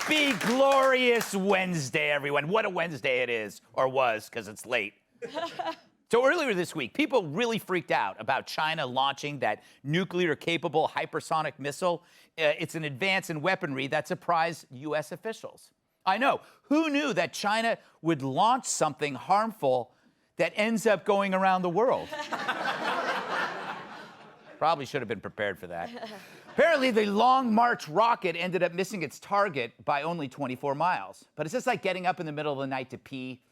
Happy, glorious Wednesday, everyone. What a Wednesday it is, or was, because it's late. So earlier this week, people really freaked out about China launching that nuclear-capable hypersonic missile. It's an advance in weaponry that surprised U.S. officials. I know. Who knew that China would launch something harmful that ends up going around the world? Probably should have been prepared for that. Apparently, the Long March rocket ended up missing its target by only 24 miles. But it's just like getting up in the middle of the night to pee.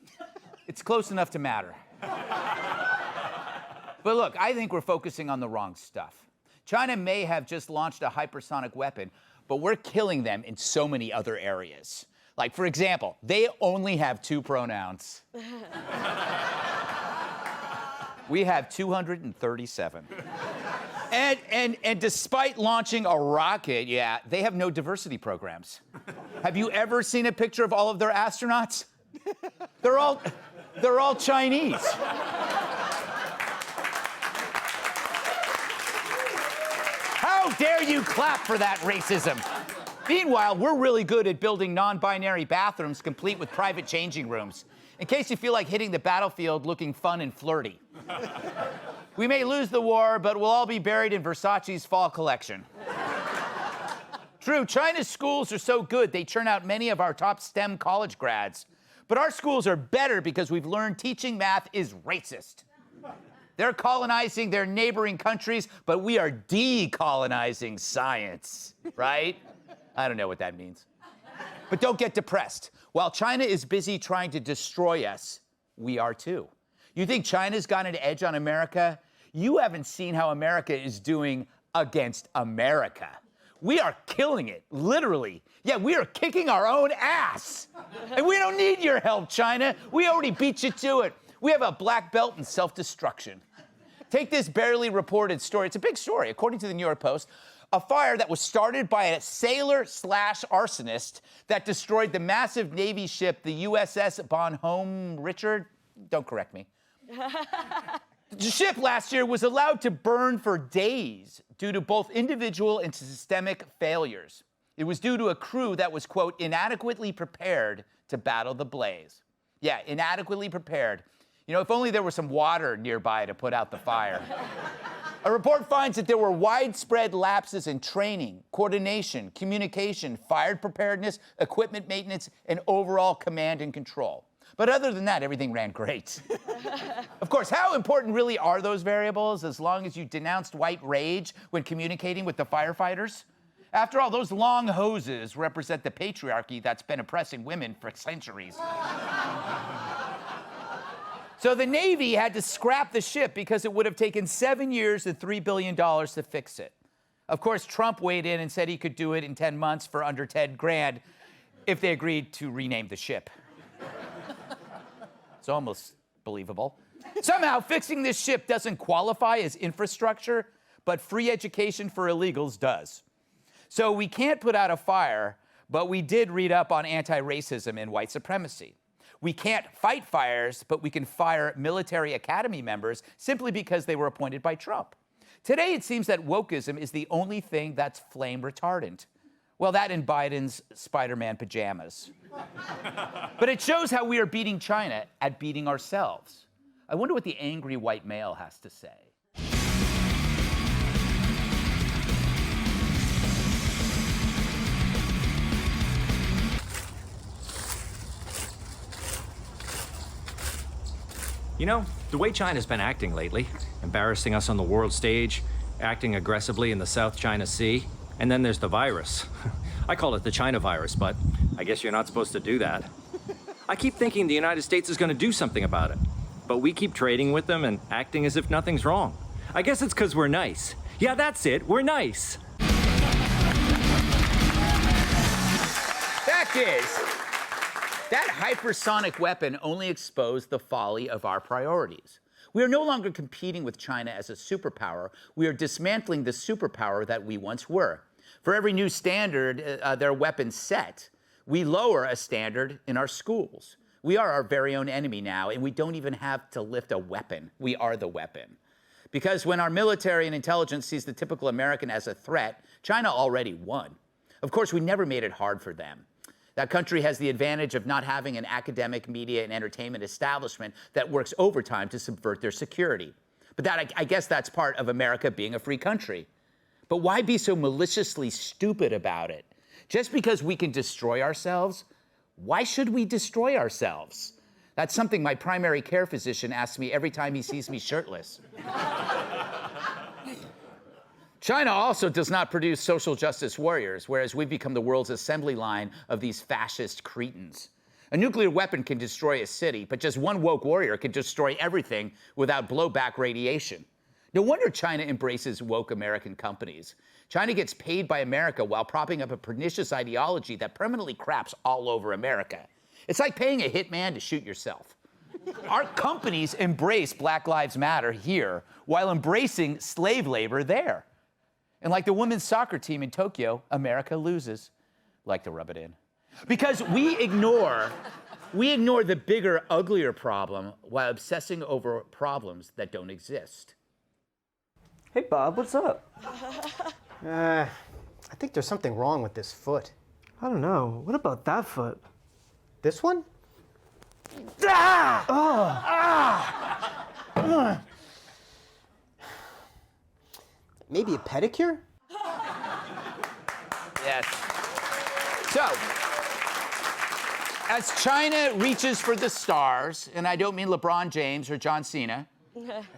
It's close enough to matter. But look, I think we're focusing on the wrong stuff. China may have just launched a hypersonic weapon, but we're killing them in so many other areas. Like, for example, they only have 2 pronouns. We have 237. And despite launching a rocket, they have no diversity programs. Have you ever seen a picture of all of their astronauts? They're all Chinese. How dare you clap for that racism? Meanwhile, we're really good at building non-binary bathrooms complete with private changing rooms, in case you feel like hitting the battlefield looking fun and flirty. We may lose the war, but we'll all be buried in Versace's fall collection. True, China's schools are so good, they churn out many of our top STEM college grads. But our schools are better because we've learned teaching math is racist. They're colonizing their neighboring countries, but we are decolonizing science, right? I don't know what that means. But don't get depressed. While China is busy trying to destroy us, we are too. You think China's got an edge on America? You haven't seen how America is doing against America. We are killing it, literally. Yeah, we are kicking our own ass. And we don't need your help, China. We already beat you to it. We have a black belt in self-destruction. Take this barely reported story. It's a big story. According to the New York Post, a fire that was started by a sailor/arsonist that destroyed the massive Navy ship, the USS Bonhomme Richard. Don't correct me. The ship last year was allowed to burn for days due to both individual and systemic failures. It was due to a crew that was, quote, inadequately prepared to battle the blaze. Yeah, inadequately prepared. You know, if only there was some water nearby to put out the fire. A report finds that there were widespread lapses in training, coordination, communication, fire preparedness, equipment maintenance, and overall command and control. But other than that, everything ran great. Of course, how important really are those variables as long as you denounced white rage when communicating with the firefighters? After all, those long hoses represent the patriarchy that's been oppressing women for centuries. So the Navy had to scrap the ship because it would have taken 7 years and $3 billion to fix it. Of course, Trump weighed in and said he could do it in 10 months for under 10 grand if they agreed to rename the ship. It's almost believable. Somehow, fixing this ship doesn't qualify as infrastructure, but free education for illegals does. So we can't put out a fire, but we did read up on anti-racism and white supremacy. We can't fight fires, but we can fire military academy members simply because they were appointed by Trump. Today, it seems that wokeism is the only thing that's flame retardant. Well, that and Biden's Spider-Man pajamas. But it shows how we are beating China at beating ourselves. I wonder what the angry white male has to say. You know, the way China's been acting lately, embarrassing us on the world stage, acting aggressively in the South China Sea, and then there's the virus. I call it the China virus, but I guess you're not supposed to do that. I keep thinking the United States is going to do something about it, but we keep trading with them and acting as if nothing's wrong. I guess it's because we're nice. Yeah, that's it. We're nice. Fact is, that hypersonic weapon only exposed the folly of our priorities. We are no longer competing with China as a superpower. We are dismantling the superpower that we once were. For every new standard their weapons set, we lower a standard in our schools. We are our very own enemy now, and we don't even have to lift a weapon. We are the weapon. Because when our military and intelligence sees the typical American as a threat, China already won. Of course, we never made it hard for them. That country has the advantage of not having an academic, media, and entertainment establishment that works overtime to subvert their security. But I guess that's part of America being a free country. But why be so maliciously stupid about it? Just because we can destroy ourselves, why should we destroy ourselves? That's something my primary care physician asks me every time he sees me shirtless. China also does not produce social justice warriors, whereas we've become the world's assembly line of these fascist cretins. A nuclear weapon can destroy a city, but just one woke warrior can destroy everything without blowback radiation. No wonder China embraces woke American companies. China gets paid by America while propping up a pernicious ideology that permanently craps all over America. It's like paying a hitman to shoot yourself. Our companies embrace Black Lives Matter here while embracing slave labor there. And like the women's soccer team in Tokyo, America loses. Like to rub it in. Because we ignore the bigger, uglier problem while obsessing over problems that don't exist. Hey, Bob, what's up? I think there's something wrong with this foot. I don't know. What about that foot? This one? Ah! Oh! Ah! Maybe a pedicure? Yes. So, as China reaches for the stars, and I don't mean LeBron James or John Cena,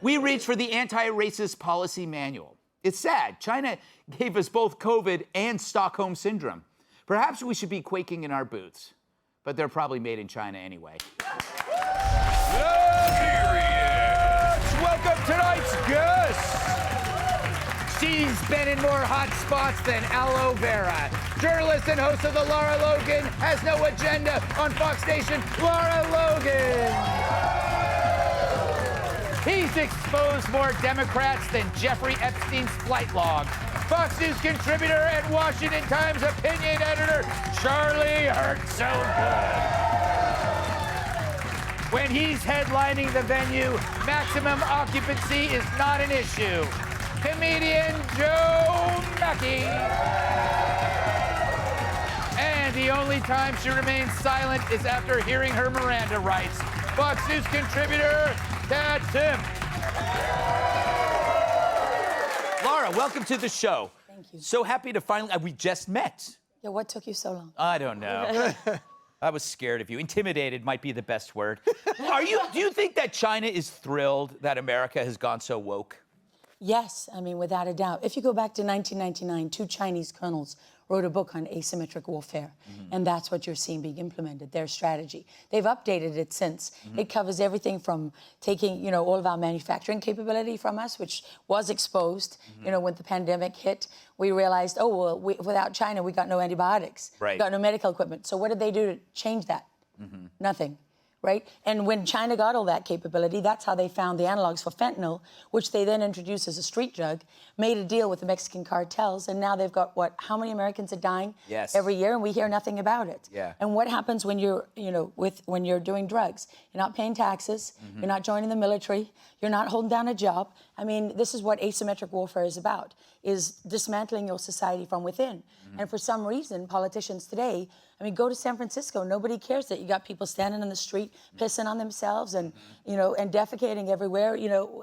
we reach for the anti-racist policy manual. It's sad. China gave us both COVID and Stockholm Syndrome. Perhaps we should be quaking in our boots, but they're probably made in China anyway. Welcome tonight's guest. She's been in more hot spots than aloe vera. Journalist and host of The Lara Logan Has No Agenda on Fox Station, Lara Logan. He's exposed more Democrats than Jeffrey Epstein's flight log. Fox News contributor and Washington Times opinion editor, Charlie Hurts So Good. When he's headlining the venue, maximum occupancy is not an issue. Comedian Joe Mackey. And the only time she remains silent is after hearing her Miranda rights. Fox News contributor, Kat Tim. Lara, welcome to the show. Thank you. So happy to finally, we just met. Yeah, what took you so long? I don't know. I was scared of you. Intimidated might be the best word. Do you think that China is thrilled that America has gone so woke? Yes, I mean, without a doubt. If you go back to 1999, 2 Chinese colonels wrote a book on asymmetric warfare, and that's what you're seeing being implemented, their strategy. They've updated it since. It covers everything from taking, all of our manufacturing capability from us, which was exposed, when the pandemic hit. We realized, without China, we got no antibiotics. Right. We got no medical equipment. So what did they do to change that? Nothing. Right? And when China got all that capability, that's how they found the analogs for fentanyl, which they then introduced as a street drug, made a deal with the Mexican cartels, and now they've got, how many Americans are dying every year, and we hear nothing about it. Yeah. And what happens when you're, when you're doing drugs? You're not paying taxes, you're not joining the military, you're not holding down a job. I mean, this is what asymmetric warfare is about, is dismantling your society from within. And for some reason, politicians today, go to San Francisco. Nobody cares that you got people standing in the street, pissing on themselves and, and defecating everywhere,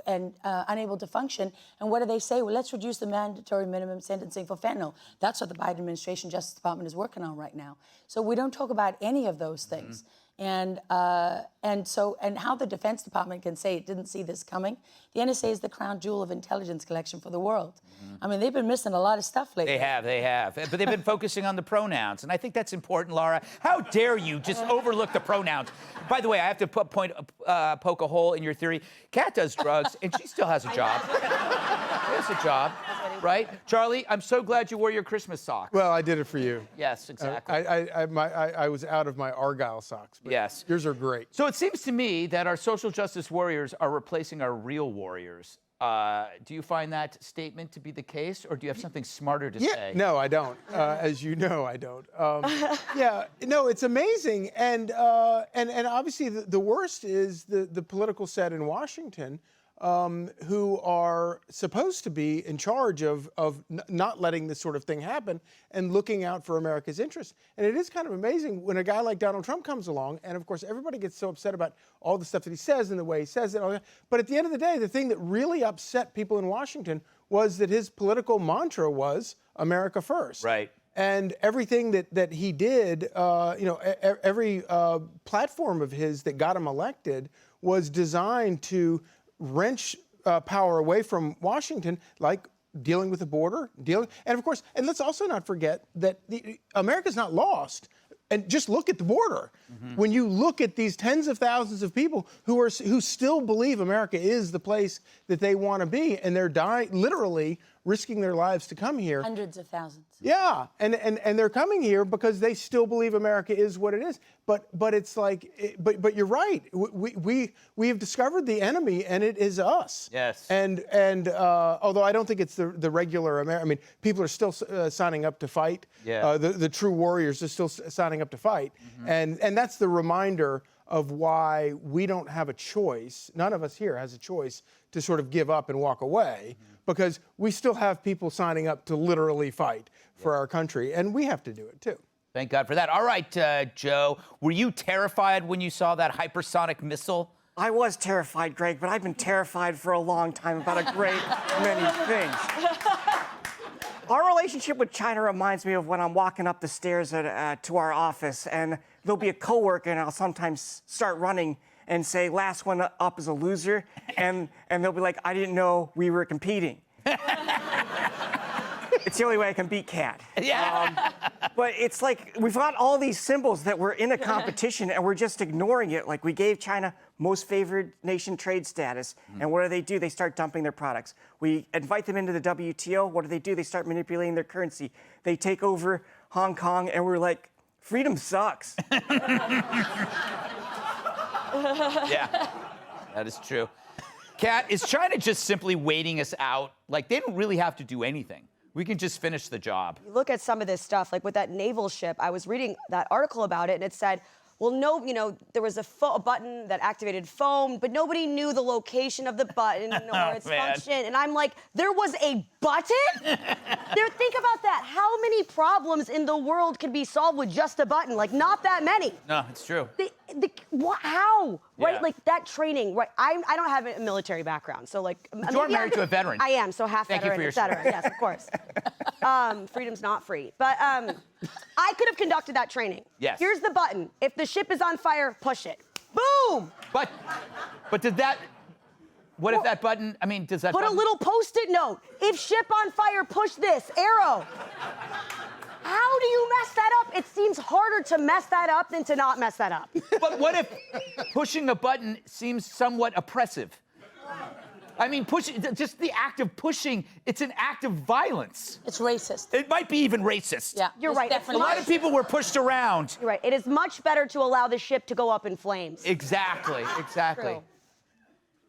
and unable to function. And what do they say? Well, let's reduce the mandatory minimum sentencing for fentanyl. That's what the Biden administration Justice Department is working on right now. So we don't talk about any of those things. And how the Defense Department can say it didn't see this coming. The NSA is the crown jewel of intelligence collection for the world. They've been missing a lot of stuff lately. They have. But they've been focusing on the pronouns, and I think that's important, Lara. How dare you just overlook the pronouns? By the way, I have to poke a hole in your theory. Kat does drugs, and she still has a job. She has a job, right? Charlie, I'm so glad you wore your Christmas socks. Well, I did it for you. Yes, exactly. I was out of my Argyle socks. But yes. Yours are great. So it seems to me that our social justice warriors are replacing our real warriors. Do you find that statement to be the case, or do you have something smarter to say? No, I don't. As you know, I don't. It's amazing, and obviously the worst is the political set in Washington, who are supposed to be in charge of not letting this sort of thing happen and looking out for America's interests. And it is kind of amazing when a guy like Donald Trump comes along, and of course everybody gets so upset about all the stuff that he says and the way he says it. All that. But at the end of the day, the thing that really upset people in Washington was that his political mantra was America first. Right. And everything that he did, every platform of his that got him elected was designed to wrench power away from Washington, like dealing with the border, and of course, and let's also not forget that America's not lost. And just look at the border. Mm-hmm. When you look at these tens of thousands of people who still believe America is the place that they want to be, and they're literally risking their lives to come here. Hundreds of thousands. Yeah, and they're coming here because they still believe America is what it is. But it's like, but you're right. We have discovered the enemy, and it is us. Yes. And although I don't think it's the regular American, I mean, people are still signing up to fight. Yeah. The true warriors are still signing up to fight, and that's the reminder of why we don't have a choice. None of us here has a choice to sort of give up and walk away, because we still have people signing up to literally fight for our country, and we have to do it too. Thank God for that. All right, Joe, were you terrified when you saw that hypersonic missile? I was terrified, Greg, but I've been terrified for a long time about a great many things. Our relationship with China reminds me of when I'm walking up the stairs to our office, and there'll be a coworker, and I'll sometimes start running and say, "Last one up is a loser," and they'll be like, "I didn't know we were competing." It's the only way I can beat Cat. Yeah. But it's like we've got all these symbols that we're in a competition and we're just ignoring it. Like we gave China most favored nation trade status. And what do? They start dumping their products. We invite them into the WTO. What do? They start manipulating their currency. They take over Hong Kong and we're like, freedom sucks. Yeah, that is true. Kat, is China just simply waiting us out? Like, they don't really have to do anything. We can just finish the job. You look at some of this stuff, like with that naval ship, I was reading that article about it, and it said, well, no, there was a button that activated foam, but nobody knew the location of the button or its function. And I'm like, there was a button? Think about that. How many problems in the world can be solved with just a button? Like, not that many. No, it's true. How? Yeah. Right? Like, that training, right? I don't have a military background, so like... You are married to a veteran. I am, so half Thank you veteran, for your et cetera. Yes, of course. Freedom's not free. But I could have conducted that training. Yes. Here's the button. If the ship is on fire, push it. Boom! But did that... What if that button... I mean, does that Put button... a little Post-it note. If ship on fire, push this. Arrow. How do you mess that up? It seems harder to mess that up than to not mess that up. But what if pushing a button seems somewhat oppressive? I mean, just the act of pushing, it's an act of violence. It's racist. It might be even racist. Yeah, You're it's right. definitely A lot of people were pushed around. You're right. It is much better to allow the ship to go up in flames. Exactly. True.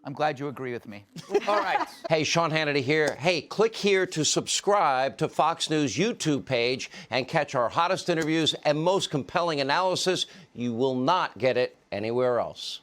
I'm glad you agree with me. All right. Hey, Sean Hannity here. Hey, click here to subscribe to Fox News YouTube page and catch our hottest interviews and most compelling analysis. You will not get it anywhere else.